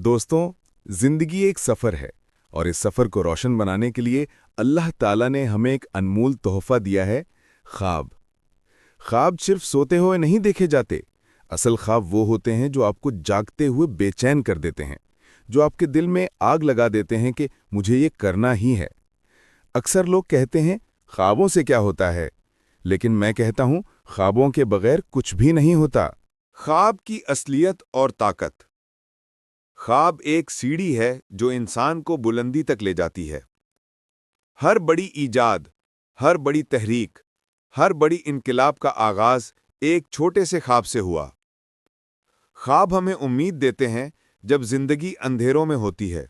دوستوں، زندگی ایک سفر ہے اور اس سفر کو روشن بنانے کے لیے اللہ تعالیٰ نے ہمیں ایک انمول تحفہ دیا ہے، خواب۔ خواب صرف سوتے ہوئے نہیں دیکھے جاتے۔ اصل خواب وہ ہوتے ہیں جو آپ کو جاگتے ہوئے بے چین کر دیتے ہیں، جو آپ کے دل میں آگ لگا دیتے ہیں کہ مجھے یہ کرنا ہی ہے۔ اکثر لوگ کہتے ہیں خوابوں سے کیا ہوتا ہے، لیکن میں کہتا ہوں خوابوں کے بغیر کچھ بھی نہیں ہوتا۔ خواب کی اصلیت اور طاقت۔ خواب ایک سیڑھی ہے جو انسان کو بلندی تک لے جاتی ہے۔ ہر بڑی ایجاد، ہر بڑی تحریک، ہر بڑی انقلاب کا آغاز ایک چھوٹے سے خواب سے ہوا۔ خواب ہمیں امید دیتے ہیں جب زندگی اندھیروں میں ہوتی ہے۔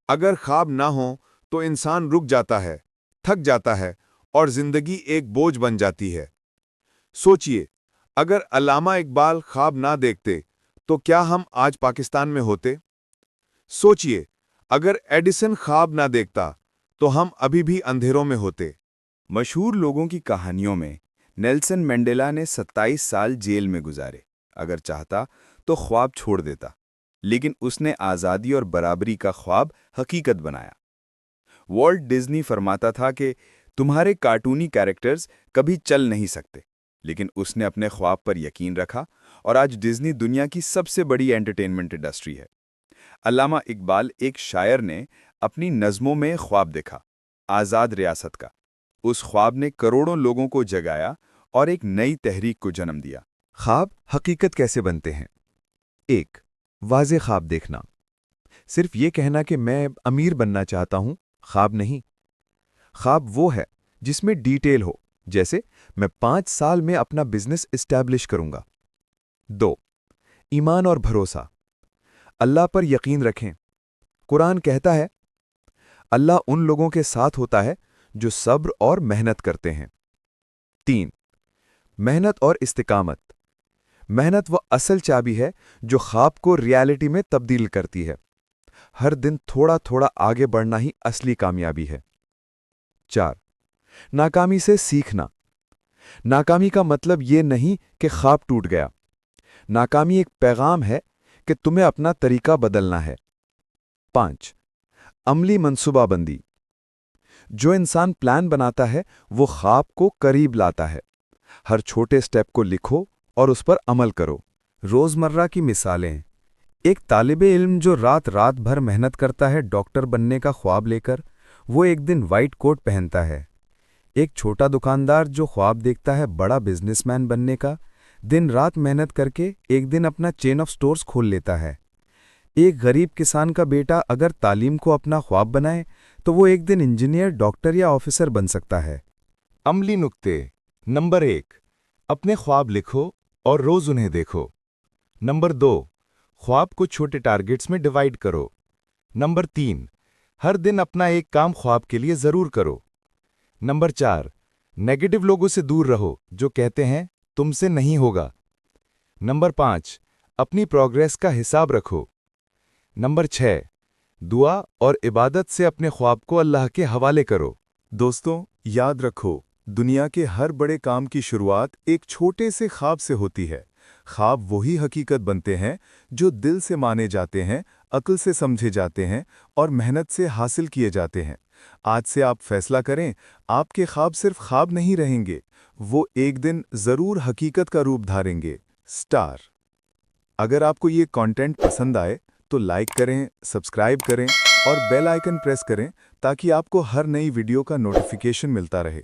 اگر خواب نہ ہوں تو انسان رک جاتا ہے، تھک جاتا ہے اور زندگی ایک بوجھ بن جاتی ہے۔ سوچئے، اگر علامہ اقبال خواب نہ دیکھتے تو کیا ہم آج پاکستان میں ہوتے؟ سوچئے، اگر ایڈیسن خواب نہ دیکھتا تو ہم ابھی بھی اندھیروں میں ہوتے۔ مشہور لوگوں کی کہانیوں میں نیلسن منڈیلا نے 27 سال جیل میں گزارے۔ اگر چاہتا تو خواب چھوڑ دیتا، لیکن اس نے آزادی اور برابری کا خواب حقیقت بنایا۔ والٹ ڈزنی فرماتا تھا کہ تمہارے کارٹونی کیریکٹرز کبھی چل نہیں سکتے، لیکن اس نے اپنے خواب پر یقین رکھا اور آج ڈزنی دنیا کی سب سے بڑی انٹرٹینمنٹ انڈسٹری ہے۔ علامہ اقبال ایک شاعر نے اپنی نظموں میں خواب دیکھا، آزاد ریاست کا۔ اس خواب نے کروڑوں لوگوں کو جگایا اور ایک نئی تحریک کو جنم دیا۔ خواب حقیقت کیسے بنتے ہیں؟ 1. واضح خواب دیکھنا۔ صرف یہ کہنا کہ میں امیر بننا چاہتا ہوں، خواب نہیں۔ خواب وہ ہے جس میں ڈیٹیل ہو، جیسے میں 5 سال میں اپنا بزنس اسٹیبلش کروں گا۔ 2. ایمان اور بھروسہ۔ اللہ پر یقین رکھیں۔ قرآن کہتا ہے، اللہ ان لوگوں کے ساتھ ہوتا ہے جو صبر اور محنت کرتے ہیں۔ 3. محنت اور استقامت۔ محنت وہ اصل چابی ہے جو خواب کو ریالٹی میں تبدیل کرتی ہے۔ ہر دن تھوڑا تھوڑا آگے بڑھنا ہی اصلی کامیابی ہے۔ 4. ناکامی سے سیکھنا۔ ناکامی کا مطلب یہ نہیں کہ خواب ٹوٹ گیا۔ ناکامی ایک پیغام ہے کہ تمہیں اپنا طریقہ بدلنا ہے۔ 5. عملی منصوبہ بندی۔ جو انسان پلان بناتا ہے وہ خواب کو قریب لاتا ہے۔ ہر چھوٹے سٹیپ کو لکھو اور اس پر عمل کرو۔ روزمرہ کی مثالیں۔ ایک طالب علم جو رات بھر محنت کرتا ہے ڈاکٹر بننے کا خواب لے کر، وہ ایک دن وائٹ کوٹ پہنتا ہے۔ ایک چھوٹا دکاندار جو خواب دیکھتا ہے بڑا بزنس مین بننے کا، دن رات محنت کر کے ایک دن اپنا چین آف سٹورز کھول لیتا ہے۔ ایک غریب کسان کا بیٹا اگر تعلیم کو اپنا خواب بنائے تو وہ ایک دن انجینئر، ڈاکٹر یا آفیسر بن سکتا ہے۔ عملی نکتے۔ نمبر 1، اپنے خواب لکھو اور روز انہیں دیکھو۔ نمبر 2، خواب کو چھوٹے ٹارگٹس میں ڈیوائیڈ کرو۔ نمبر 3، ہر دن اپنا ایک کام خواب کے لیے ضرور کرو۔ نمبر 4، نیگیٹو لوگوں سے دور رہو جو کہتے ہیں تم سے نہیں ہوگا۔ نمبر 5، اپنی پروگریس کا حساب رکھو۔ نمبر 6، دعا اور عبادت سے اپنے خواب کو اللہ کے حوالے کرو۔ دوستوں، یاد رکھو، دنیا کے ہر بڑے کام کی شروعات ایک چھوٹے سے خواب سے ہوتی ہے۔ خواب وہی حقیقت بنتے ہیں جو دل سے مانے جاتے ہیں، عقل سے سمجھے جاتے ہیں اور محنت سے حاصل کیے جاتے ہیں۔ آج سے آپ فیصلہ کریں، آپ کے خواب صرف خواب نہیں رہیں گے، وہ ایک دن ضرور حقیقت کا روپ دھاریں گے۔ سٹار۔ اگر آپ کو یہ کانٹینٹ پسند آئے تو لائک کریں، سبسکرائب کریں اور بیل آئیکن پریس کریں تاکہ آپ کو ہر نئی ویڈیو کا نوٹیفیکیشن ملتا رہے۔